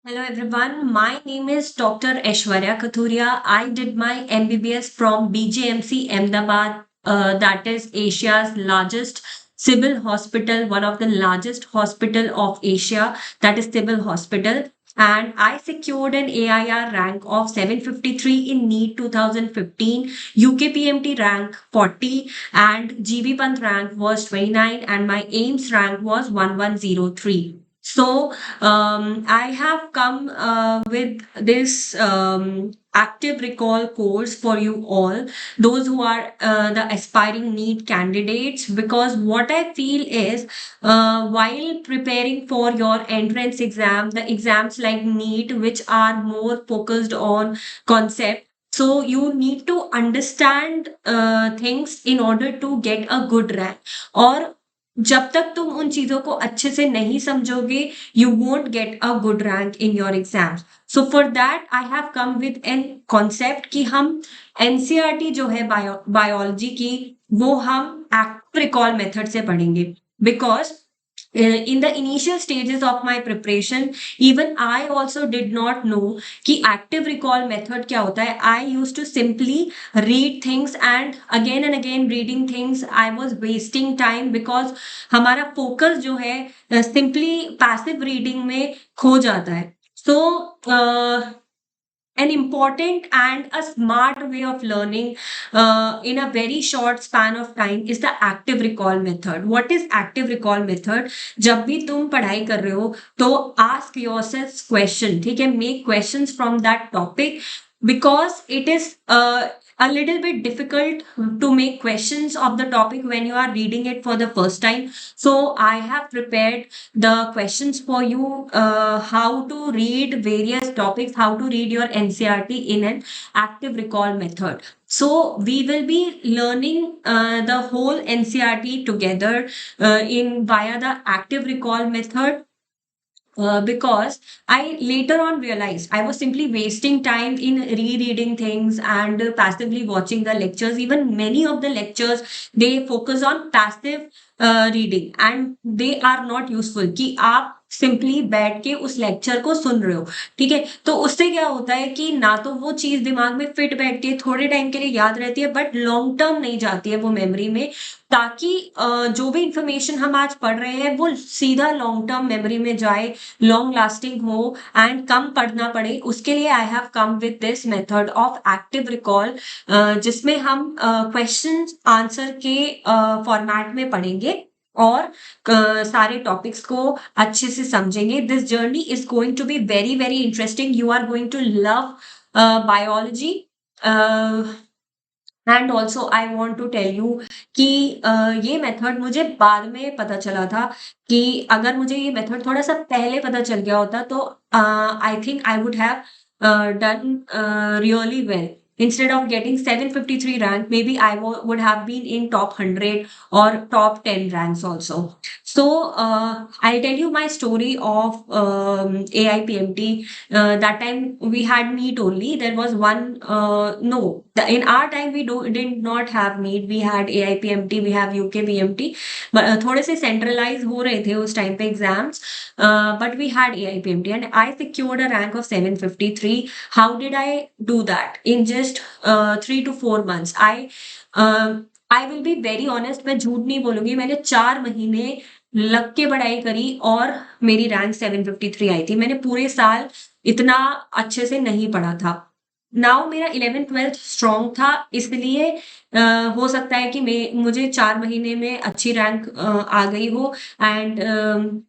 Hello everyone, my name is Dr. Aishwarya Kathuria. I did my MBBS from BJMC Ahmedabad, that is Asia's largest civil hospital, one of the largest hospital of Asia, that is civil hospital. And I secured an AIR rank of 753 in NEET 2015, UKPMT rank 40, and GB Pant rank was 29, and my AIMS rank was 1103. I have come with this active recall course for you all, those who are the aspiring NEET candidates, because what I feel is while preparing for your entrance exam, the exams like NEET, which are more focused on concept. So you need to understand things in order to get a good rank. और जब तक तुम उन चीजों को अच्छे से नहीं समझोगे, you won't get a good rank in your exams. So for that I have come with an concept कि हम एनसीईआरटी जो है बायोलॉजी की, वो हम एक्टिव रिकॉल मेथड से पढ़ेंगे. Because in the initial stages of my preparation, even I also did not know कि active recall method क्या होता है. I used to simply read things, and again reading things, I was wasting time because हमारा focus जो है simply passive reading में खो जाता है. So an important and a smart way of learning in a very short span of time is the active recall method. What is active recall method? जब भी तुम पढ़ाई कर रहे हो तो ask yourself question, ठीक है, make questions from that topic, because it is a little bit difficult to make questions of the topic when you are reading it for the first time. So I have prepared the questions for you, how to read various topics, how to read your NCRT in an active recall method. So we will be learning the whole NCRT together in via the active recall method. Because I later on realized I was simply wasting time in rereading things and passively watching the lectures. Even many of the lectures, they focus on passive reading, and they are not useful कि आप simply बैठ के उस lecture को सुन रहे हो. ठीक है, तो उससे क्या होता है कि ना तो वो चीज दिमाग में फिट बैठती है, थोड़े टाइम के लिए याद रहती है, बट लॉन्ग टर्म नहीं जाती है वो मेमोरी में. ताकि जो भी इंफॉर्मेशन हम आज पढ़ रहे हैं वो सीधा लॉन्ग टर्म मेमोरी में जाए, लॉन्ग लास्टिंग हो, एंड कम पढ़ना पड़े. उसके लिए I have come with this method of active recall, जिसमें हम क्वेश्चन आंसर के फॉर्मेट में पढ़ेंगे और सारे टॉपिक्स को अच्छे से समझेंगे. This journey is going to be very very interesting. You are going to love biology. And also I want to tell you कि ये मेथड मुझे बाद में पता चला था कि अगर मुझे ये मेथड थोड़ा सा पहले पता चल गया होता तो I think I would have done really well. Instead of getting 753 rank, maybe I would have been in top 100 or top 10 ranks also. So I'll tell you my story of AIPMT. That time we had NEET only. There was one, no, in our time we did not have NEET. We had AIPMT, we have UKPMT. But थोड़े से centralize हो रहे थे उस time पे exams. But we had AIPMT and I secured a rank of 753. How did I do that? In just 3 to 4 months. I will be very honest, मैं झूठ नहीं बोलूंगी, मैंने 4 महीने लग के पढ़ाई करी और मेरी रैंक 753 आई थी. मैंने पूरे साल इतना अच्छे से नहीं पढ़ा था. नाउ मेरा 11th 12th स्ट्रॉन्ग था, इसलिए हो सकता है कि मुझे 4 महीने में अच्छी रैंक आ गई हो. And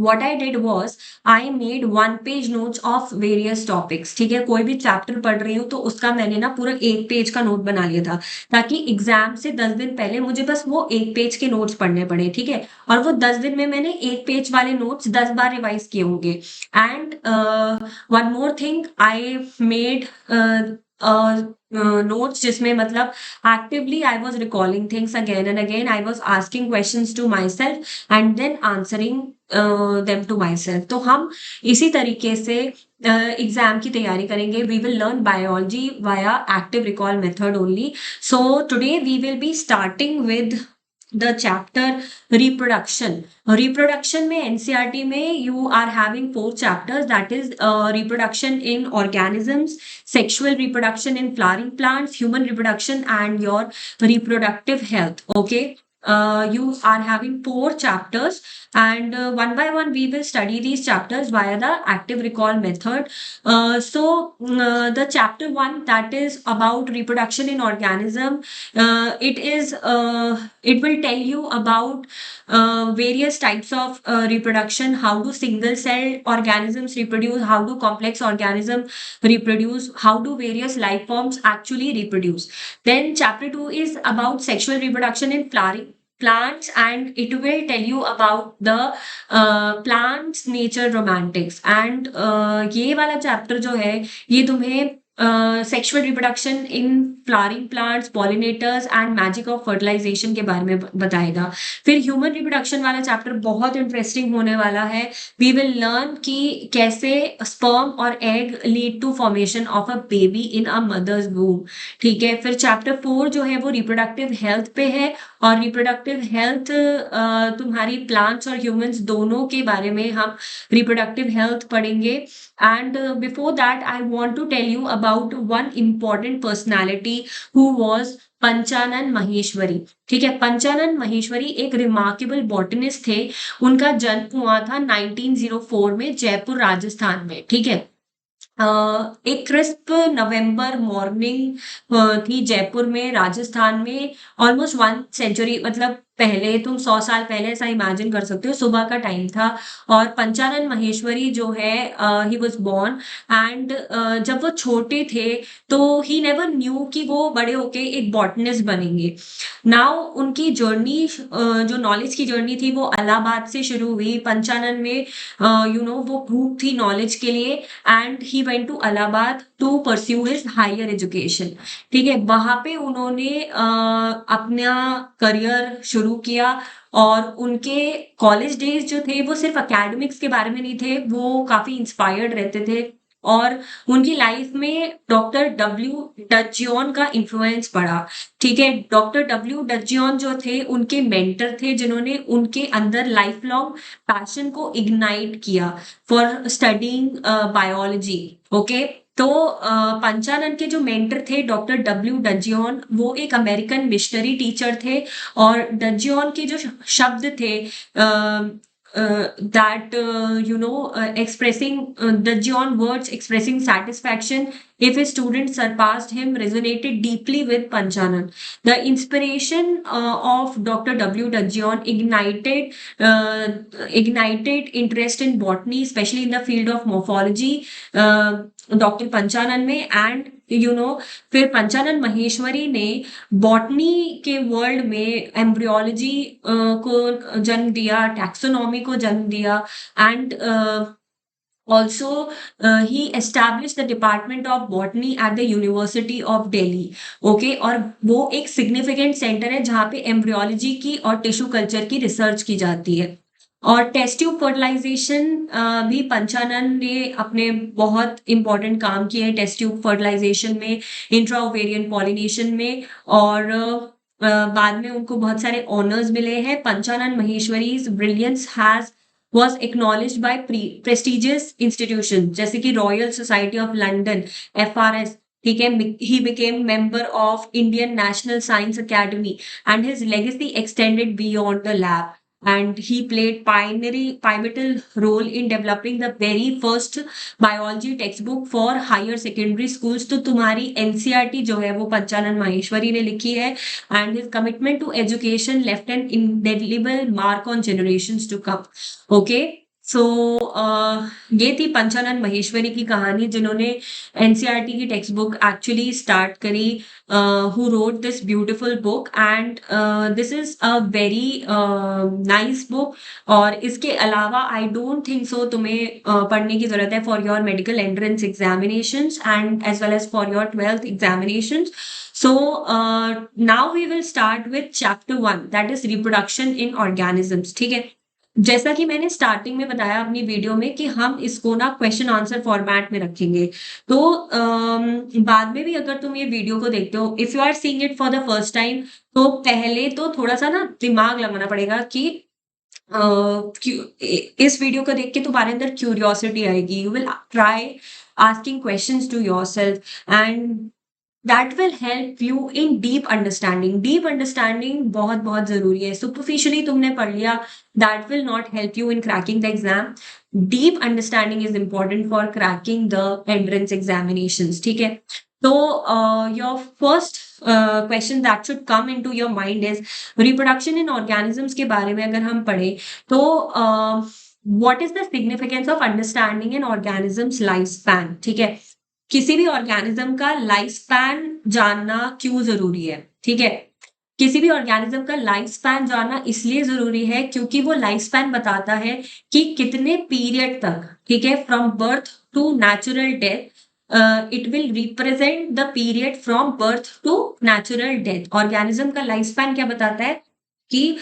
what I did was I made 1 page notes of various topics. ठीक है, कोई भी चैप्टर पढ़ रही हूँ तो उसका मैंने ना पूरा 1 पेज का नोट बना लिया था, ताकि एग्जाम से 10 दिन पहले मुझे बस वो 1 पेज के नोट्स पढ़ने पड़े. ठीक है, और वो 10 दिन में मैंने 1 पेज वाले नोट्स 10 बार रिवाइज किए होंगे. And one more thing, I made notes जिसमें मतलब actively I was recalling things again and again. I was asking questions to myself and then answering them to myself. तो हम इसी तरीके से एग्जाम की तैयारी करेंगे. We will learn biology via active recall method only. So today we will be starting with the chapter reproduction. Reproduction में NCERT में you are having 4 chapters, that is reproduction in organisms, sexual reproduction in flowering plants, human reproduction and your reproductive health. Okay. You are having 4 chapters, and one by one we will study these chapters via the active recall method. The chapter 1, that is about reproduction in organism, it will tell you about various types of reproduction, how do single cell organisms reproduce, how do complex organisms reproduce, how do various life forms actually reproduce. Then chapter 2 is about sexual reproduction in flowering plants, and it will tell you about the plants nature romantics. And ये वाला chapter जो है ये तुम्हें sexual reproduction in flowering plants, pollinators and magic of fertilisation के बारे में बताएगा. फिर ह्यूमन रिप्रोडक्शन वाला चैप्टर बहुत इंटरेस्टिंग होने वाला है. वी विल लर्न कि कैसे स्पर्म और egg lead to formation of a baby in a mother's womb. ठीक है. फिर चैप्टर 4 जो है वो रिप्रोडक्टिव हेल्थ पे है, और रिप्रोडक्टिव हेल्थ तुम्हारी प्लांट्स और ह्यूमंस दोनों के बारे में हम रिप्रोडक्टिव हेल्थ पढ़ेंगे. And before that, I want to tell you about one important personality who was Panchanan Maheshwari. ठीक है. पंचानन महेश्वरी एक रिमार्केबल बॉटनिस्ट थे. उनका जन्म हुआ था 1904 में जयपुर राजस्थान में. ठीक है. एक क्रिस्प नवंबर मॉर्निंग थी जयपुर में राजस्थान में. ऑलमोस्ट 1 सेंचुरी मतलब पहले, तुम 100 साल पहले ऐसा इमेजिन कर सकते हो. सुबह का टाइम था और पंचानन महेश्वरी जो है ही वाज बॉर्न. एंड जब वो छोटे थे तो ही नेवर न्यू कि वो बड़े होके एक बॉटनिस्ट बनेंगे. नाउ उनकी जर्नी, जो नॉलेज की जर्नी थी वो इलाहाबाद से शुरू हुई. पंचानन में वो भूख थी नॉलेज के लिए, and he went to Allahabad to pursue his higher education. ठीक है. वहां पे उन्होंने अपना करियर शुरू किया, और उनके कॉलेज डेज जो थे वो सिर्फ एकेडमिक्स के बारे में नहीं थे, वो काफी इंस्पायर्ड रहते थे. और उनकी लाइफ में डॉक्टर डब्ल्यू डचियन का इन्फ्लुएंस पड़ा. ठीक है. डॉक्टर डब्ल्यू डचियन जो थे उनके मेंटर थे, जिन्होंने उनके अंदर लाइफ लॉन्ग पैशन को इग्नाइट किया फॉर स्टडिंग बायोलॉजी. ओके. तो पंचानन के जो मेंटर थे डॉक्टर डब्ल्यू डजियन, वो एक अमेरिकन मिशनरी टीचर थे. और डजियन के जो शब्द थे that expressing Dajjon words expressing satisfaction if a student surpassed him resonated deeply with Panchanan. The inspiration of Dr. W. Dajjon ignited interest in botany, especially in the field of morphology, doctor Panchanan में. And फिर पंचानन महेश्वरी ने botany के world में embryology को जन्म दिया, taxonomy को जन्म दिया. And also he established the department of botany at the University of Delhi. Okay. और वो एक significant center है जहाँ पे एम्ब्रियोलॉजी की और टिश्यू कल्चर की रिसर्च की जाती है. और टेस्ट ट्यूब फर्टिलाइजेशन भी पंचानन ने अपने बहुत इंपॉर्टेंट काम किए टेस्ट ट्यूब फर्टिलाइजेशन में, इंट्रा ओवेरियन पॉलिनेशन में. और बाद में उनको बहुत सारे ऑनर्स मिले हैं. Panchanan Maheshwari's brilliance has was acknowledged by prestigious institutions जैसे कि royal society of London, FRS. ठीक है. He became member of Indian National Science Academy, and his legacy extended beyond the lab. And he played pivotal role in developing the very first biology textbook for higher secondary schools. तो तुम्हारी NCERT जो है वो पंचानन महेश्वरी ने लिखी है. And his commitment to education left an indelible mark on generations to come. Okay. सो ये थी पंचानन महेश्वरी की कहानी, जिन्होंने एनसीईआरटी की टेक्स्ट बुक एक्चुअली स्टार्ट करी, who wrote this beautiful book. And this is a very nice book. और इसके अलावा आई डोंट थिंक सो तुम्हें पढ़ने की जरूरत है for your medical entrance examinations and as well as for your 12th examinations. So now we will start with chapter 1, that is reproduction in organisms. ठीक है. जैसा कि मैंने स्टार्टिंग में बताया अपनी वीडियो में कि हम इसको ना क्वेश्चन आंसर फॉर्मेट में रखेंगे। तो बाद में भी अगर तुम ये वीडियो को देखते हो, if you are seeing it for the first time, तो पहले तो थोड़ा-सा ना दिमाग लगाना पड़ेगा कि अ, इस वीडियो को देख के तुम्हारे अंदर क्यूरियोसिटी आएगी। You will try asking questions to yourself and that will help you in deep understanding. Deep understanding बहुत बहुत जरूरी है। सुपरफिशियली तुमने पढ़ लिया, that will not help you in cracking the exam. Deep understanding is important for cracking the entrance examinations, ठीक है। तो your first question that should come into your mind is reproduction in organisms के बारे में अगर हम पढ़े तो what is the significance of understanding N organisms life span, ठीक है। किसी भी ऑर्गेनिज्म का लाइफ स्पैन जानना क्यों जरूरी है, ठीक है। किसी भी ऑर्गेनिज्म का लाइफ स्पैन जानना इसलिए जरूरी है क्योंकि वो लाइफ स्पैन बताता है कि कितने पीरियड तक, ठीक है, from birth to natural death, it will represent the period from birth to natural death. Organism का लाइफ स्पैन क्या बताता है कि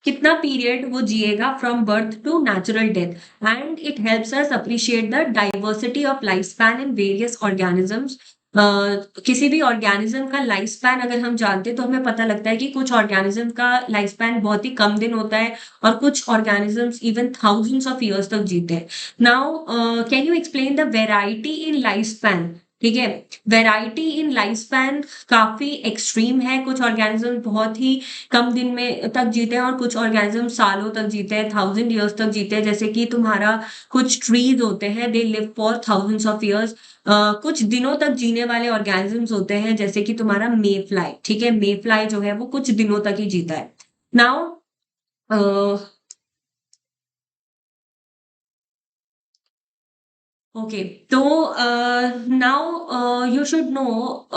कितना पीरियड वो जिएगा from birth to natural death and it helps us appreciate the diversity of life span in various organisms. किसी भी ऑर्गेनिज्म का लाइफ स्पैन अगर हम जानते हैं तो हमें पता लगता है कि कुछ ऑर्गेनिज्म का लाइफ स्पैन बहुत ही कम दिन होता है और कुछ organisms even thousands of years तक जीते हैं। Now can you explain the variety in life span, ठीक है। वेराइटी इन लाइफ स्पैन काफी एक्सट्रीम है। कुछ ऑर्गेनिज्म बहुत ही कम दिन में तक जीते हैं और कुछ ऑर्गेनिज्म सालों तक जीते हैं, 1000 ईयर्स तक जीते हैं। जैसे कि तुम्हारा कुछ ट्रीज होते हैं, they live for thousands of years. कुछ दिनों तक जीने वाले ऑर्गेनिजम्स होते हैं जैसे कि तुम्हारा मे फ्लाई, ठीक है। मे फ्लाई जो है वो कुछ दिनों तक ही जीता है। नाउ ओके, तो नाउ यू शुड नो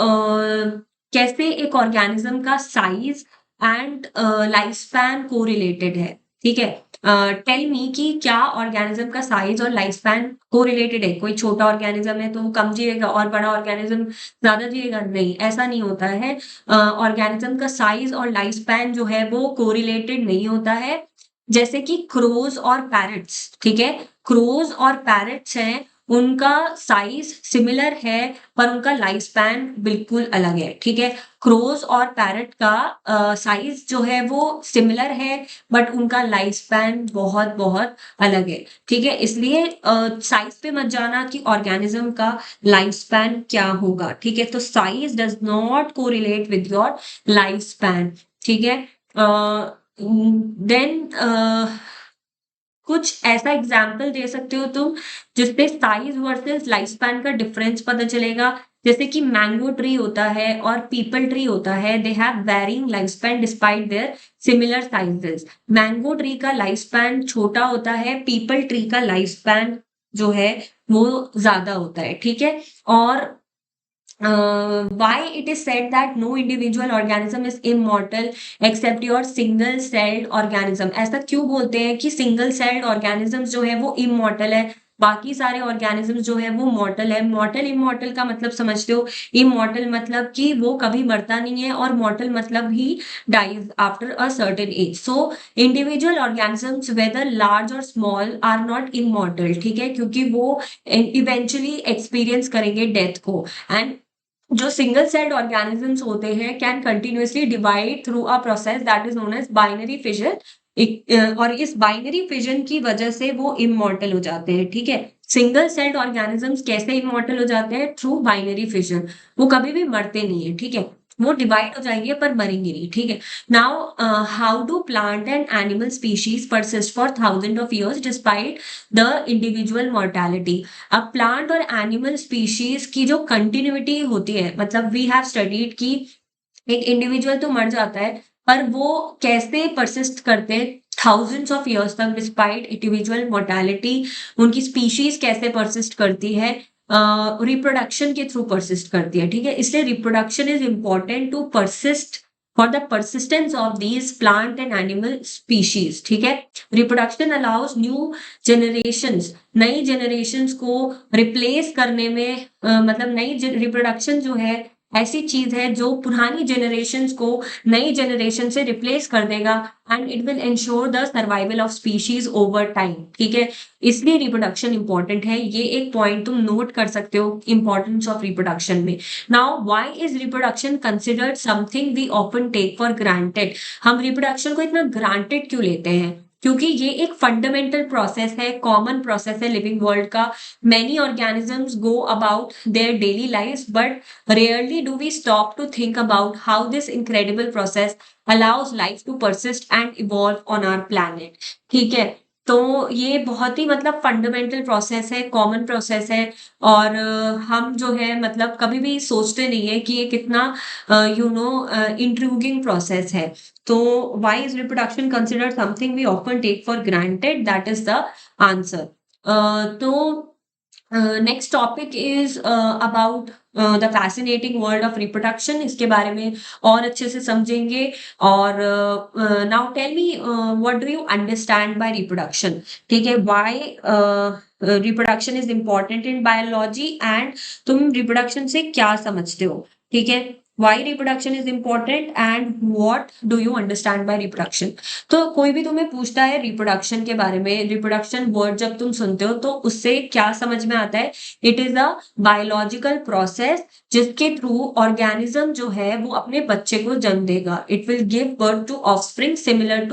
कैसे एक ऑर्गेनिज्म का size and life span correlated है, ठीक है। टेल मी कि क्या ऑर्गेनिज्म का साइज और लाइफ स्पैन कोरिलेटेड है। कोई छोटा ऑर्गेनिज्म है तो वो कम जिएगा और बड़ा ऑर्गेनिज्म ज्यादा जिएगा, नहीं, ऐसा नहीं होता है। ऑर्गेनिज्म का साइज और लाइफ स्पैन जो है वो कोरिलेटेड नहीं होता है। जैसे कि क्रोज और पैरट्स, ठीक है। क्रोज और पैरट्स हैं, उनका साइज सिमिलर है पर उनका लाइफ स्पैन बिल्कुल अलग है, ठीक है। क्रोज और पैरट का साइज जो है वो सिमिलर है बट उनका लाइफ स्पैन बहुत बहुत अलग है, ठीक है। इसलिए साइज पे मत जाना कि ऑर्गेनिज्म का लाइफ स्पैन क्या होगा, ठीक है। तो size does not correlate with your life span, ठीक है। देन कुछ ऐसा एग्जाम्पल दे सकते हो तुम जिसपे साइज वर्सेस लाइफ स्पैन का डिफरेंस पता चलेगा। जैसे कि मैंगो ट्री होता है और पीपल ट्री होता है, they have varying life span despite their similar sizes. Mango tree का लाइफ स्पैन छोटा होता है, पीपल ट्री का लाइफ स्पैन जो है वो ज्यादा होता है, ठीक है। और why it is said that no individual organism is immortal except your single celled organism। ऐसा क्यों बोलते हैं कि सिंगल सेल्ड ऑर्गेनिज्म जो है वो इमॉर्टल है, बाकी सारे ऑर्गेनिज्म जो है वो मॉर्टल है। मॉर्टल इमॉर्टल का मतलब समझते हो। इमॉर्टल मतलब कि वो कभी मरता नहीं है और मॉर्टल मतलब he dies after a certain age. So individual organisms whether large और स्मॉल आर नॉट इमॉर्टल, ठीक है, क्योंकि वो इवेंचुअली एक्सपीरियंस करेंगे डेथ को। एंड जो सिंगल सेल्ड ऑर्गेनिजम्स होते हैं can continuously divide through a process that is known as binary fission. और इस बाइनरी फिजन की वजह से वो इमॉर्टल हो जाते हैं, ठीक है। सिंगल सेल्ड ऑर्गेनिजम्स कैसे इमॉर्टल हो जाते हैं? Through binary fission. वो कभी भी मरते नहीं है, ठीक है। वो डिवाइड हो जाएंगे पर मरेंगे नहीं, ठीक है। Now how do plant and animal species persist for thousand of years despite the individual mortality. अब प्लांट और एनिमल स्पीशीज की जो कंटिन्यूटी होती है, मतलब वी हैव स्टडीड कि एक इंडिविजुअल तो मर जाता है पर वो कैसे परसिस्ट करते हैं थाउजेंड्स ऑफ ईयर्स तक डिस्पाइट इंडिविजुअल मोर्टेलिटी। उनकी स्पीशीज कैसे परसिस्ट करती है? रिप्रोडक्शन के थ्रू परसिस्ट करती है, ठीक है। इसलिए reproduction is important to persist for the persistence of these plant and animal species, ठीक है। रिप्रोडक्शन अलाउज न्यू जनरेशंस, नई जनरेशंस को रिप्लेस करने में मतलब नई रिप्रोडक्शन जो है ऐसी चीज है जो पुरानी जनरेशन्स को नई जनरेशन से रिप्लेस कर देगा and it will ensure the survival of species over time. ठीक है, इसलिए रिप्रोडक्शन इंपॉर्टेंट है। ये एक पॉइंट तुम नोट कर सकते हो इंपॉर्टेंस ऑफ रिप्रोडक्शन में। Now why is reproduction considered something we often take for granted? हम रिप्रोडक्शन को इतना ग्रांटेड क्यों लेते हैं? क्योंकि ये एक फंडामेंटल प्रोसेस है, कॉमन प्रोसेस है लिविंग वर्ल्ड का। Many organisms go about their daily lives, but rarely do we stop to think about how this incredible process allows life to persist and evolve on our planet। ठीक है, तो ये बहुत ही मतलब fundamental process है, common process है, और हम जो है मतलब कभी भी सोचते नहीं है कि ये कितना इंट्रूगिंग प्रोसेस है। तो why is reproduction considered something we often take for granted? That is the answer। तो next topic is about the fascinating world of reproduction. इसके बारे में और अच्छे से समझेंगे। और now tell me what do you understand by reproduction? ठीक है, why reproduction is important in biology, and तुम रिप्रोडक्शन से क्या समझते हो? ठीक है, why reproduction is important and what do you understand by reproduction. तो कोई भी तुम्हें पूछता है रिप्रोडक्शन के बारे में, रिप्रोडक्शन वर्ड जब तुम सुनते हो तो उससे क्या समझ में आता है? It is a biological process जिसके थ्रू ऑर्गेनिज्म जो है वो अपने बच्चे को जन्म देगा। It will give birth to offspring similar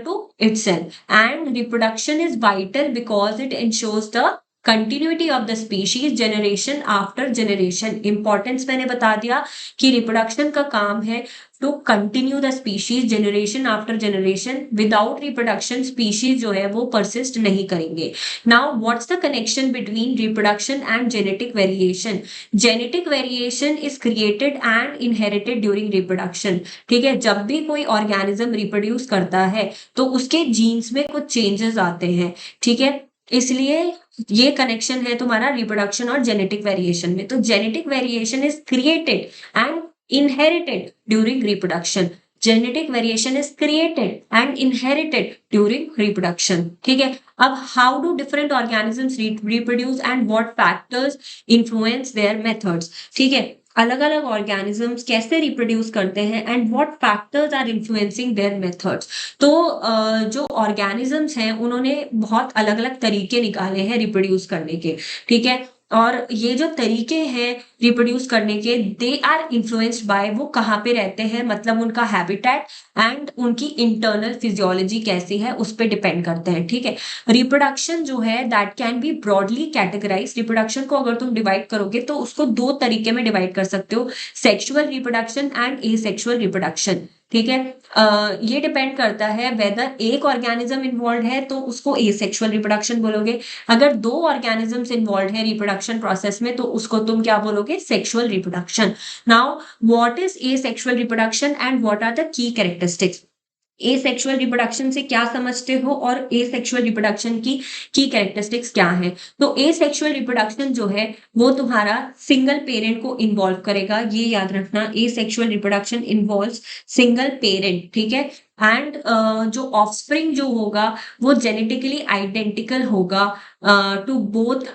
to itself, and reproduction is vital because it ensures the continuity of the species generation after generation. Importance मैंने बता दिया कि रिप्रोडक्शन का काम है to continue the species generation after generation. Without reproduction species जो है वो परसिस्ट नहीं करेंगे। Now what's the connection between reproduction and genetic variation? Genetic variation is created and inherited during reproduction. ठीक है, जब भी कोई ऑर्गेनिज्म रिप्रोड्यूस करता है तो उसके जीन्स में कुछ चेंजेस आते हैं। ठीक है, इसलिए ये कनेक्शन है तुम्हारा रिप्रोडक्शन और जेनेटिक वेरिएशन में। तो genetic variation is created and inherited during reproduction. Genetic variation is created and inherited during reproduction. ठीक है, अब how do different organisms reproduce and what factors influence their methods? ठीक है, अलग अलग ऑर्गेनिजम्स कैसे रिप्रोड्यूस करते हैं and what factors are influencing their methods. तो जो ऑर्गेनिजम्स हैं उन्होंने बहुत अलग अलग तरीके निकाले हैं रिप्रोड्यूस करने के। ठीक है, और ये जो तरीके हैं रिप्रोड्यूस करने के, दे आर इन्फ्लुएंस्ड बाय वो कहाँ पे रहते हैं, मतलब उनका हैबिटेट एंड उनकी इंटरनल फिजियोलॉजी कैसी है उस पर डिपेंड करते हैं। ठीक है, रिप्रोडक्शन जो है that can be broadly categorize. Reproduction को अगर तुम डिवाइड करोगे तो उसको दो तरीके में डिवाइड कर सकते हो, sexual reproduction and asexual reproduction. ठीक है, ये डिपेंड करता है वेदर एक ऑर्गेनिज्म इन्वॉल्व है तो उसको एसेक्सुअल रिप्रोडक्शन बोलोगे, अगर दो ऑर्गेनिजम्स इन्वॉल्व है रिप्रोडक्शन प्रोसेस में तो उसको तुम क्या बोलोगे? Sexual reproduction. Now what is asexual reproduction and what are the key characteristics? Asexual reproduction से क्या समझते हो और एसेक्सुअल रिप्रोडक्शन की कैरेक्टरिस्टिक्स क्या है? तो एसेक्सुअल रिप्रोडक्शन जो है वो तुम्हारा सिंगल पेरेंट को इन्वॉल्व करेगा, ये याद रखना। Asexual reproduction involves single parent. ठीक है, एंड जो ऑफस्प्रिंग जो होगा वो जेनेटिकली आइडेंटिकल होगा टू बोथ।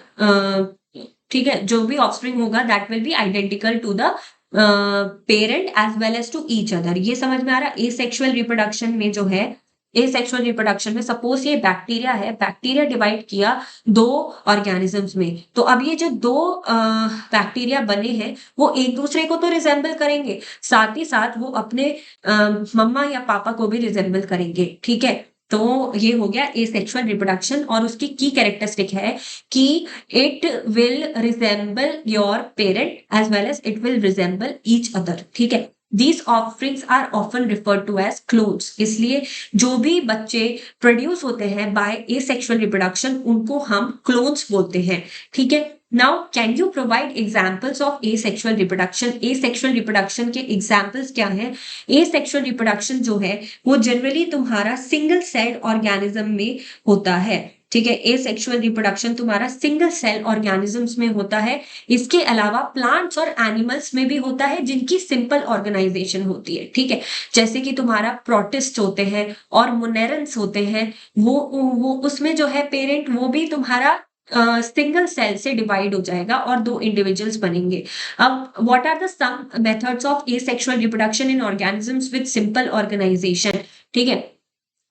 ठीक है, जो भी ऑफस्प्रिंग होगा that will be identical to the parent as well as to each other. ये समझ में आ रहा? एसेक्सुअल रिप्रोडक्शन में जो है, एसेक्सुअल रिप्रोडक्शन में सपोज ये बैक्टीरिया है, बैक्टीरिया डिवाइड किया दो ऑर्गेनिजम्स में, तो अब ये जो दो बैक्टीरिया बने हैं वो एक दूसरे को तो रिजेंबल करेंगे, साथ ही साथ वो अपने मम्मा या पापा को भी रिजेंबल करेंगे। ठीक है, तो ये हो गया एसेक्सुअल रिप्रोडक्शन, और उसकी की कैरेक्टरिस्टिक है कि it will resemble your parent as well as it will resemble each other. ठीक है, These offsprings are often referred to as clones। इसलिए जो भी बच्चे प्रोड्यूस होते हैं बाय एसेक्सुअल रिप्रोडक्शन उनको हम क्लोन्स बोलते हैं। ठीक है, now can you provide examples of asexual reproduction? Asexual reproduction के एग्जाम्पल्स क्या हैं? एसेक्सुअल रिप्रोडक्शन जो है वो जनरली तुम्हारा सिंगल सेल ऑर्गेनिज्म में होता है। ठीक है, एसेक्सुअल रिप्रोडक्शन तुम्हारा सिंगल सेल ऑर्गेनिजम्स में होता है। इसके अलावा प्लांट्स और एनिमल्स में भी होता है जिनकी सिंपल ऑर्गेनाइजेशन होती है। ठीक है, जैसे कि तुम्हारा प्रोटिस्ट होते हैं और मोनेरन्स होते हैं, वो उसमें जो है पेरेंट वो भी तुम्हारा सिंगल सेल से डिवाइड हो जाएगा और 2 इंडिविजुअल्स बनेंगे। अब what are the some methods of asexual reproduction in organisms with simple organisation? ठीक है।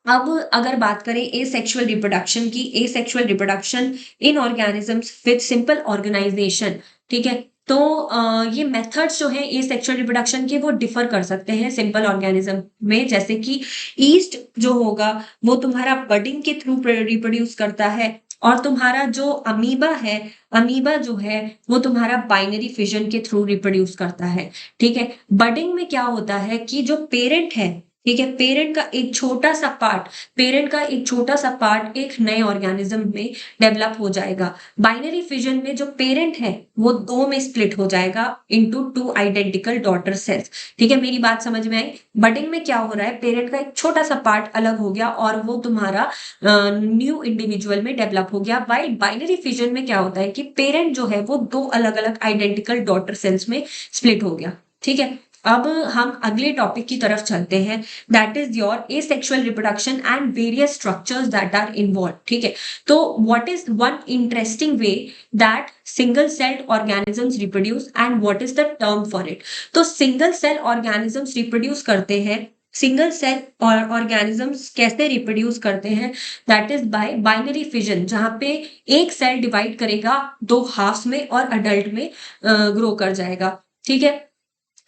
अब अगर बात करें एसेक्सुअल रिप्रोडक्शन की, asexual reproduction in organisms with simple organisation, ठीक है। तो ये मेथड्स जो है एसेक्सुअल रिप्रोडक्शन के वो डिफर कर सकते हैं सिंपल ऑर्गेनिज्म में, जैसे कि ईस्ट जो होगा वो तुम्हारा बडिंग के थ्रू रिप्रोड्यूस करता है, और तुम्हारा जो अमीबा है, अमीबा जो है वो तुम्हारा बाइनरी फिजन के थ्रू रिप्रोड्यूस करता है। ठीक है। बडिंग में क्या होता है कि जो पेरेंट है, ठीक है, पेरेंट का एक छोटा सा पार्ट, पेरेंट का एक छोटा सा पार्ट एक नए ऑर्गेनिज्म में डेवलप हो जाएगा। बाइनरी फिजन में जो पेरेंट है वो 2 में स्प्लिट हो जाएगा इनटू 2 आइडेंटिकल डॉटर सेल्स। ठीक है, मेरी बात समझ में आई? बडिंग में क्या हो रहा है, पेरेंट का एक छोटा सा पार्ट अलग हो गया और वो तुम्हारा न्यू इंडिविजुअल में डेवलप हो गया। वाइल बाइनरी फिजन में क्या होता है कि पेरेंट जो है वो 2 अलग अलग आइडेंटिकल डॉटर सेल्स में स्प्लिट हो गया। ठीक है। अब हम अगले टॉपिक की तरफ चलते हैं, that is your asexual reproduction and various structures that are involve. ठीक है। तो what is one interesting way that single celled organisms reproduce and what is the term for it? तो सिंगल सेल ऑर्गेनिजम्स रिप्रोड्यूस करते हैं, single cell और organisms कैसे reproduce करते हैं? That is by binary fission, जहां पे एक सेल डिवाइड करेगा 2 हाफ्स में और अडल्ट में ग्रो कर जाएगा। ठीक है।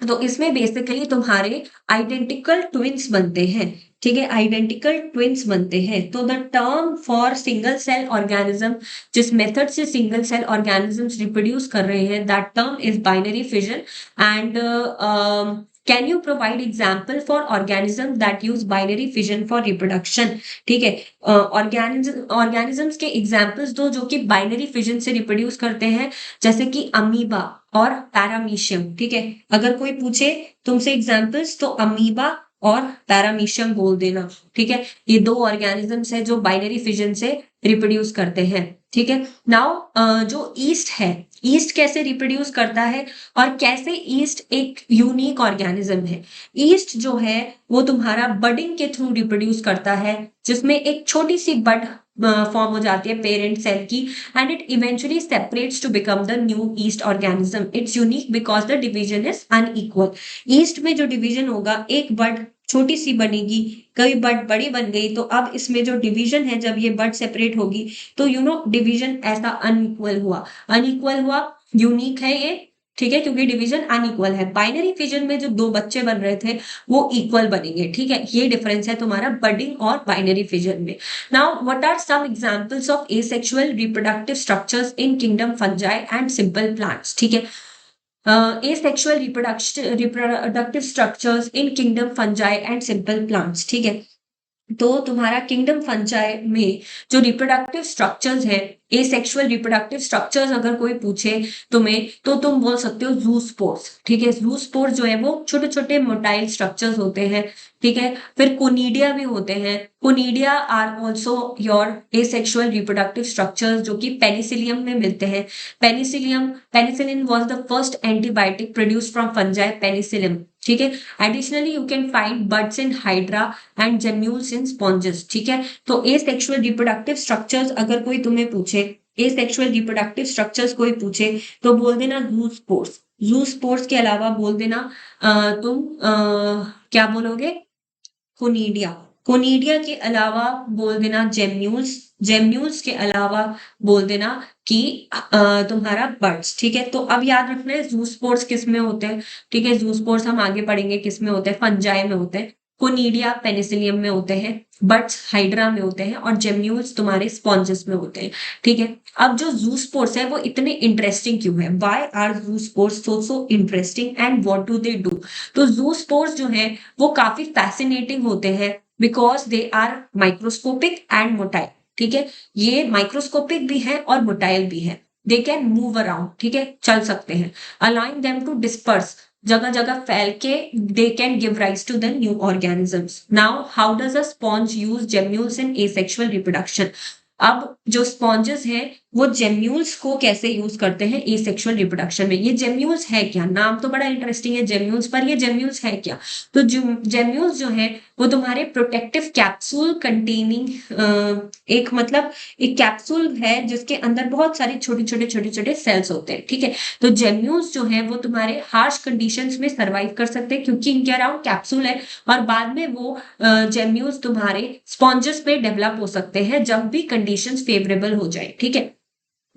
तो इसमें बेसिकली तुम्हारे आइडेंटिकल ट्विन्स बनते हैं। ठीक है, आइडेंटिकल ट्विन्स बनते हैं। तो the term for single cell organism, जिस मेथड से सिंगल सेल ऑर्गेनिजम्स रिप्रोड्यूस कर रहे हैं, that term is binary fission. And can you provide example for organism that use binary fission for reproduction? ठीक है, ऑर्गेनिजम्स के एग्जाम्पल्स दो जो कि बाइनरी फिजन से रिप्रोड्यूस करते हैं, जैसे कि अमीबा और पैरामीशियम। ठीक है, अगर कोई पूछे तुमसे एग्जाम्पल्स तो अमीबा और पैरामीशियम बोल देना। ठीक है, ये 2 ऑर्गेनिजम्स है जो बाइनरी फिजन से रिप्रोड्यूस करते हैं। ठीक है। नाउ जो ईस्ट है, ईस्ट कैसे रिप्रोड्यूस करता है और कैसे ईस्ट एक यूनिक ऑर्गेनिज्म है? ईस्ट जो है वो तुम्हारा बडिंग के थ्रू रिप्रोड्यूस करता है, जिसमें एक छोटी सी बड फॉर्म हो जाती है पेरेंट सेल की, and it eventually separates to become the new yeast organism. It's unique because the division is unequal. yeast में जो डिवीजन होगा, एक बड छोटी सी बनेगी, कई बड बड़ी बन गई, तो अब इसमें जो डिवीजन है, जब ये बड सेपरेट होगी तो डिवीजन ऐसा अनइक्वल हुआ, अनइक्वल हुआ, यूनिक है ये। ठीक है, क्योंकि डिवीजन अनइक्वल है। बाइनरी फिजन में जो 2 बच्चे बन रहे थे वो इक्वल बनेंगे। ठीक है, ये डिफरेंस है तुम्हारा बडिंग और बाइनरी फिजन में। Now, what are some examples of asexual reproductive structures in kingdom fungi and simple plants? ठीक है, asexual reproductive structures in kingdom fungi and simple plants। ठीक है, तो तुम्हारा किंगडम फंजाई में जो रिप्रोडक्टिव स्ट्रक्चर्स है, एसेक्सुअल रिप्रोडक्टिव स्ट्रक्चर्स अगर कोई पूछे तुम्हें तो तुम बोल सकते हो ज़ूस्पोर्स। ठीक है, ज़ूस्पोर्स जो है वो छोटे छोटे मोटाइल स्ट्रक्चर्स होते हैं। ठीक है, फिर कोनिडिया भी होते हैं। Conidia are also your asexual reproductive structures जो कि पेनिसिलियम में मिलते हैं। Penicillin was the first antibiotic produced from fungi, penicillium. ठीक है, additionally you can find buds in hydra and gemmules in sponges. ठीक है, तो एसेक्सुअल रिप्रोडक्टिव स्ट्रक्चर्स अगर कोई तुम्हें पूछे, एसेक्सुअल रिप्रोडक्टिव स्ट्रक्चर्स कोई पूछे तो बोल देना ज़ूस्पोर्स। ज़ूस्पोर्स के अलावा बोल देना तुम क्या बोलोगे? कोनिडिया। कोनिडिया के अलावा बोल देना जेम्यूल्स। जेम्यूल्स के अलावा बोल देना कि तुम्हारा बर्ड्स। ठीक है, तो अब याद रखना है ज़ूस्पोर्स किस में होते हैं। ठीक है, ज़ूस्पोर्स हम आगे पढ़ेंगे किस में होते हैं, फंजाई में होते हैं। कोनिडिया पेनिसिलियम में होते हैं, बर्ड्स हाइड्रा में होते हैं और जेम्यूल्स तुम्हारे स्पॉन्जेस में होते हैं। ठीक है, अब जो ज़ूस्पोर्स है वो इतने इंटरेस्टिंग क्यों है? Why are zoospores so interesting and what do they do? तो ज़ूस्पोर्स जो है वो काफी फैसिनेटिंग होते हैं because they are microscopic and motile. ठीक है, ये माइक्रोस्कोपिक भी है और मोटाइल भी है। They can move around. ठीक है, चल सकते हैं। अलाउइंग देम टू डिस्पर्स, जगह जगह फैल के they can give rise to the new organisms. Now how does a sponge use gemmules in asexual reproduction? अब जो स्पॉन्जेस हैं वो जेम्यूल्स को कैसे यूज करते हैं एसेक्सुअल रिप्रोडक्शन में। ये जेम्यूल्स है क्या, नाम तो बड़ा इंटरेस्टिंग है जेम्यूल्स, पर ये जेम्यूल्स है क्या। तो जेम्यूल्स जो है वो तुम्हारे प्रोटेक्टिव कैप्सूल कंटेनिंग एक मतलब एक कैप्सूल है जिसके अंदर बहुत सारे छोटे छोटे सेल्स होते हैं, ठीक है। तो जेम्यूल्स जो है वो तुम्हारे हार्श कंडीशंस में सर्वाइव कर सकते हैं क्योंकि इनके अराउंड कैप्सूल है, और बाद में वो जेम्यूल्स तुम्हारे स्पॉन्जेस पे डेवलप हो सकते हैं जब भी कंडीशंस फेवरेबल हो जाए, ठीक है।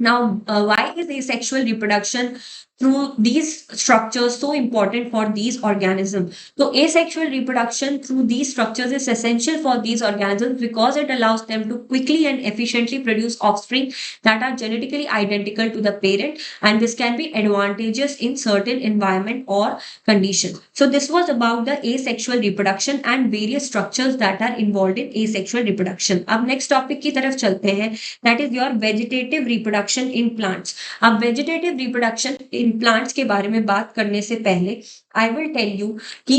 Now, why is asexual reproduction through these structures so important for these organisms? So, asexual reproduction through these structures is essential for these organisms because it allows them to quickly and efficiently produce offspring that are genetically identical to the parent, and this can be advantageous in certain environment or conditions. So, this was about the asexual reproduction and various structures that are involved in asexual reproduction. अब next topic की तरफ चलते हैं, that is your vegetative reproduction in plants. अब vegetative reproduction in plants के बारे में बात करने से पहले I will tell you कि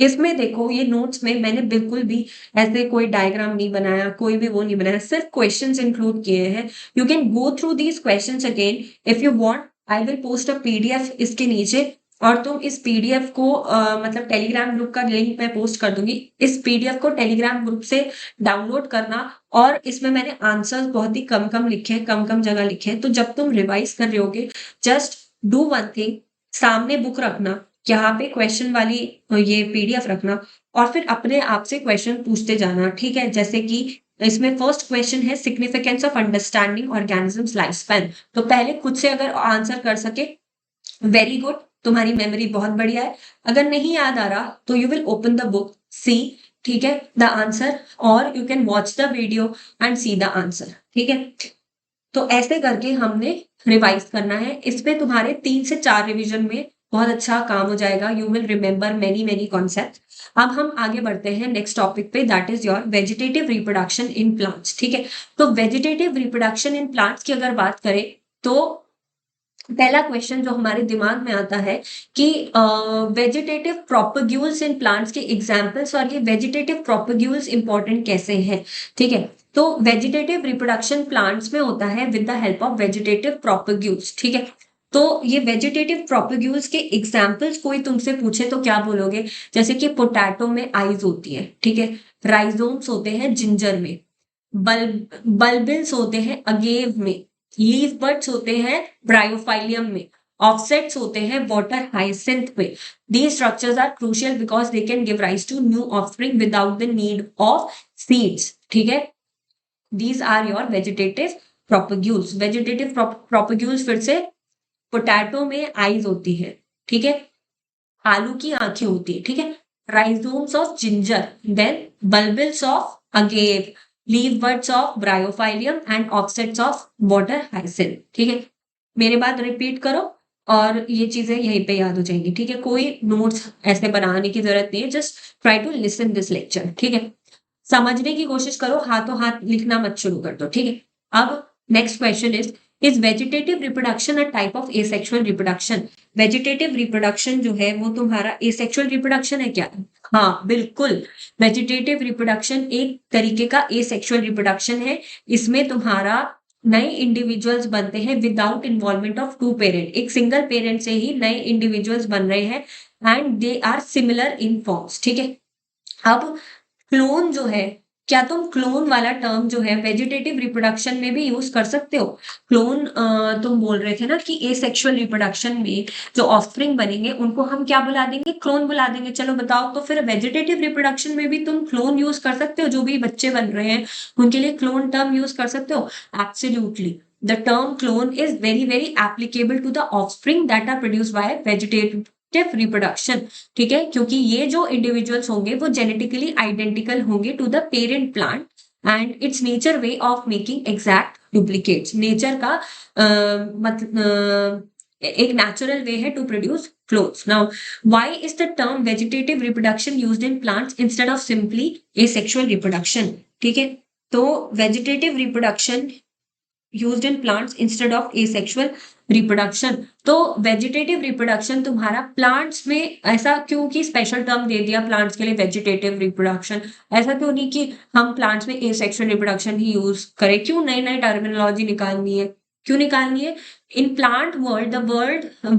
इसमें देखो ये नोट्स में मैंने बिल्कुल भी ऐसे कोई डायग्राम नहीं बनाया, कोई भी वो नहीं बनाया, सिर्फ क्वेश्चंस इंक्लूड किए हैं। You can go through these questions again if you want. I will post a PDF इसके नीचे, और तुम इस पीडीएफ को मतलब टेलीग्राम ग्रुप का लिंक मैं पोस्ट कर दूंगी। इस पीडीएफ को टेलीग्राम ग्रुप से डाउनलोड करना, और इसमें मैंने आंसर्स बहुत ही कम कम लिखे हैं, कम कम जगह लिखे हैं। तो जब तुम रिवाइज कर रहे होगे, जस्ट डू वन थिंग, सामने बुक रखना, यहाँ पे क्वेश्चन वाली ये पीडीएफ रखना, और फिर अपने आप से क्वेश्चन पूछते जाना, ठीक है। जैसे कि इसमें फर्स्ट क्वेश्चन है significance of understanding organisms life span. तो पहले खुद से अगर आंसर कर सके, वेरी गुड, तुम्हारी मेमोरी बहुत बढ़िया है। अगर नहीं याद आ रहा तो you will open the book, see, ठीक है, द आंसर, और you can watch the video and see the answer, ठीक है। तो ऐसे करके हमने रिवाइज करना है। इसमें तुम्हारे 3 से 4 रिवीजन में बहुत अच्छा काम हो जाएगा। You will remember many many concept. अब हम आगे बढ़ते हैं नेक्स्ट टॉपिक पे, that is your vegetative reproduction in plants, ठीक है। तो वेजिटेटिव रिप्रोडक्शन इन प्लांट्स की अगर बात करें तो पहला क्वेश्चन जो हमारे दिमाग में आता है कि वेजिटेटिव प्रोपग्यूल्स इन प्लांट्स के एग्जांपल्स, और ये वेजिटेटिव प्रोपग्यूल्स इंपॉर्टेंट कैसे हैं, ठीक है। तो वेजिटेटिव रिप्रोडक्शन प्लांट्स में होता है with the help of vegetative propagules, ठीक है। तो ये वेजिटेटिव प्रोपग्यूल्स के एग्जांपल्स कोई तुमसे पूछे तो क्या बोलोगे? जैसे कि पोटैटो में आईज होती है, ठीक है, राइजोम्स होते हैं जिंजर में, बल्बिल्स होते हैं अगेव में, लीफ बड्स होते हैं ब्रायोफाइलियम में, ऑफसेट्स होते हैं वाटर हाइसिंथ में। These structures are crucial because they can give rise to new offspring without the need of seeds, ठीक है। These are your vegetative propagules. Vegetative propagules फिर से पोटैटो में आईज होती है, ठीक है, आलू की आंखें होती है, ठीक है, rhizomes of ginger, then bulbils of agave, leaf buds of bryophyllum and offsets of water hyacinth, ठीक है। मेरे बात रिपीट करो और ये चीजें यहीं पे याद हो जाएंगी, ठीक है। कोई नोट्स ऐसे बनाने की जरूरत नहीं है, just try to listen this lecture, ठीक है। समझने की कोशिश करो, हाथों हाथ लिखना मत शुरू कर दो, ठीक है। अब next question is vegetative reproduction a type of asexual reproduction? Vegetative reproduction जो है वो तुम्हारा एसेक्सुअल रिप्रोडक्शन है क्या? हाँ बिल्कुल, वेजिटेटिव रिप्रोडक्शन एक तरीके का एसेक्सुअल रिप्रोडक्शन है। इसमें तुम्हारा नए इंडिविजुअल्स बनते हैं without involvement of two parent. एक सिंगल पेरेंट से ही नए इंडिविजुअल्स बन रहे हैं and they are similar in forms, ठीक है। अब क्लोन जो है, क्या तुम क्लोन वाला टर्म जो है वेजिटेटिव रिप्रोडक्शन में भी यूज कर सकते हो? क्लोन तुम बोल रहे थे ना कि एसेक्सुअल रिप्रोडक्शन में जो ऑफस्प्रिंग बनेंगे उनको हम क्या बुला देंगे? क्लोन बुला देंगे। चलो बताओ, तो फिर वेजिटेटिव रिप्रोडक्शन में भी तुम क्लोन यूज कर सकते हो? जो भी बच्चे बन रहे हैं उनके लिए क्लोन टर्म यूज कर सकते हो? Absolutely, the term clone is very very applicable to the offspring that are produced by vegetative reproduction, ठीक है, क्योंकि ये जो इंडिविजुअल्स होंगे वो जेनेटिकली आइडेंटिकल होंगे to the parent plant and it's nature way of making exact duplicates. Nature का मतलब एक नेचुरल वे है to produce clones. Now why is the term vegetative reproduction used in plants instead of simply asexual reproduction? ठीक है, तो vegetative reproduction used in plants instead of asexual reproduction. तो vegetative reproduction तुम्हारा plants में ऐसा क्यों कि स्पेशल टर्म दे दिया प्लांट्स के लिए वेजिटेटिव रिप्रोडक्शन, ऐसा क्यों नहीं कि हम प्लांट्स में एसेक्सुअल रिप्रोडक्शन ही यूज करें, क्यों नई नई टर्मिनोलॉजी निकालनी है, क्यों निकालनी है? In plant world, the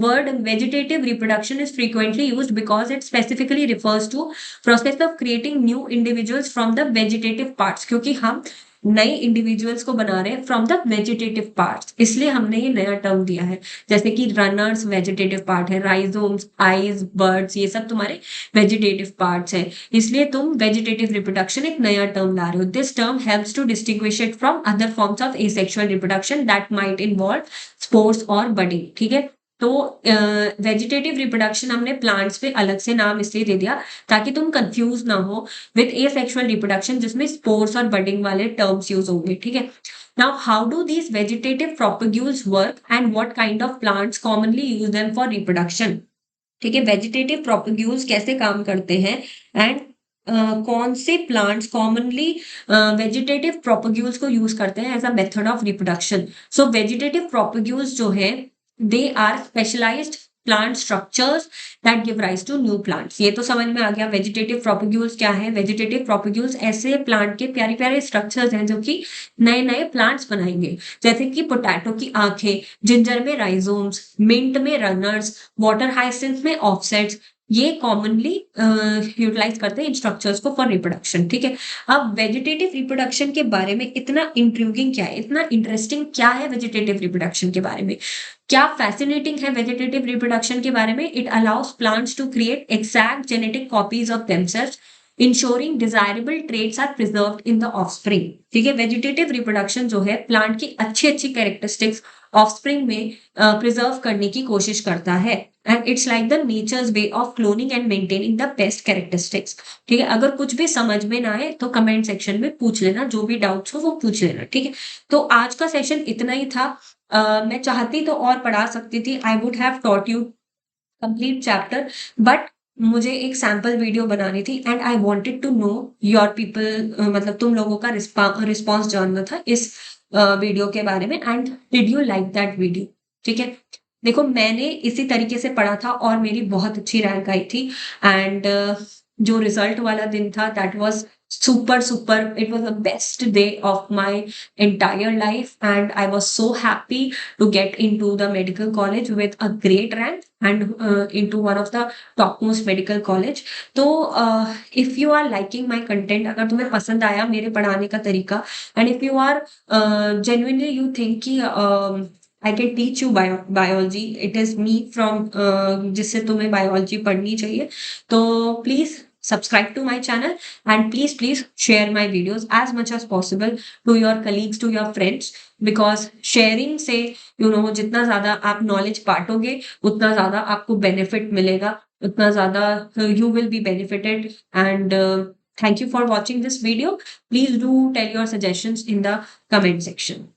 word vegetative reproduction is frequently used because it specifically refers to process of creating new individuals from the vegetative parts. क्योंकि हम नए इंडिविजुअल्स को बना रहे हैं फ्रॉम द वेजिटेटिव पार्ट्स, इसलिए हमने ये नया टर्म दिया है। जैसे कि रनर्स वेजिटेटिव पार्ट है, राइजोम्स, आइज, बर्ड्स, ये सब तुम्हारे वेजिटेटिव पार्ट्स है, इसलिए तुम वेजिटेटिव रिप्रोडक्शन एक नया टर्म ला रहे हो। This term helps to distinguish it from other forms of asexual reproduction that might involve spores और बडिंग। ठीक है, तो वेजिटेटिव रिप्रोडक्शन हमने प्लांट्स पे अलग से नाम इसलिए दे दिया ताकि तुम कंफ्यूज ना हो विद एसेक्सुअल रिप्रोडक्शन जिसमें स्पोर्स और बडिंग वाले टर्म्स यूज होंगे। ठीक है, now how do these vegetative propagules work and what kind of plants commonly use them for reproduction. ठीक है, वेजिटेटिव प्रोपेग्यूल्स कैसे काम करते हैं एंड कौन से प्लांट्स कॉमनली वेजिटेटिव प्रोपेग्यूल्स को यूज करते हैं as a method of reproduction. So vegetative propagules जो है they are specialised plant structures that give rise to new plants. ये तो समझ में आ गया वेजिटेटिव प्रोपेग्यूल्स क्या है। वेजिटेटिव प्रोपेग्यूल्स ऐसे प्लांट के प्यारे प्यारे स्ट्रक्चर्स हैं जो कि नए नए प्लांट्स बनाएंगे, जैसे कि पोटैटो की आंखें, जिंजर में राइजोम्स, मिंट में रनर्स, वाटर हाइसिंथ में ऑफसेट्स, ये कॉमनली यूटिलाइज करते हैं इन स्ट्रक्चर्स को फॉर रिप्रोडक्शन। ठीक है, अब वेजिटेटिव रिप्रोडक्शन के बारे में इतना इंट्रूगिंग क्या है, इतना इंटरेस्टिंग क्या है वेजिटेटिव रिप्रोडक्शन के बारे में, क्या फैसिनेटिंग है वेजिटेटिव रिप्रोडक्शन के बारे में? It allows plants to create exact genetic copies of themselves ensuring desirable traits are preserved in the offspring. ठीक है, वेजिटेटिव रिप्रोडक्शन जो है प्लांट की अच्छी अच्छी कैरेक्टरिस्टिक्स ऑफस्प्रिंग में प्रिजर्व करने की कोशिश करता है and it's like the natures way of cloning and maintaining the best characteristics. ठीक है, अगर कुछ भी समझ में ना आए तो कमेंट सेक्शन में पूछ लेना, जो भी डाउट्स हो वो पूछ लेना। ठीक है, तो आज का सेशन इतना ही था। मैं चाहती तो और पढ़ा सकती थी, I would have taught you complete chapter, but मुझे एक सैम्पल वीडियो बनानी थी and I wanted to know your people, मतलब तुम लोगों का रिस्पॉन्स जानना था इस वीडियो के बारे में and did you like that video. ठीक है, देखो मैंने इसी तरीके से पढ़ा था और मेरी बहुत अच्छी रैंक आई थी एंड जो रिजल्ट वाला दिन था that was super, it was the best day of my entire life and I was so happy to get into the medical college with a great rank and into one of the topmost medical college. तो if you are liking my content, अगर तुम्हें पसंद आया मेरे पढ़ाने का तरीका and if you are genuinely you think कि I can teach you biology, it is me from जिससे तुम्हें biology पढ़नी चाहिए, तो please subscribe to my channel and please share my videos as much as possible to your colleagues, to your friends, because sharing से जितना ज्यादा आप knowledge बांटोगे उतना ज्यादा आपको benefit मिलेगा, उतना ज्यादा you will be benefited and thank you for watching this video. Please do tell your suggestions in the comment section.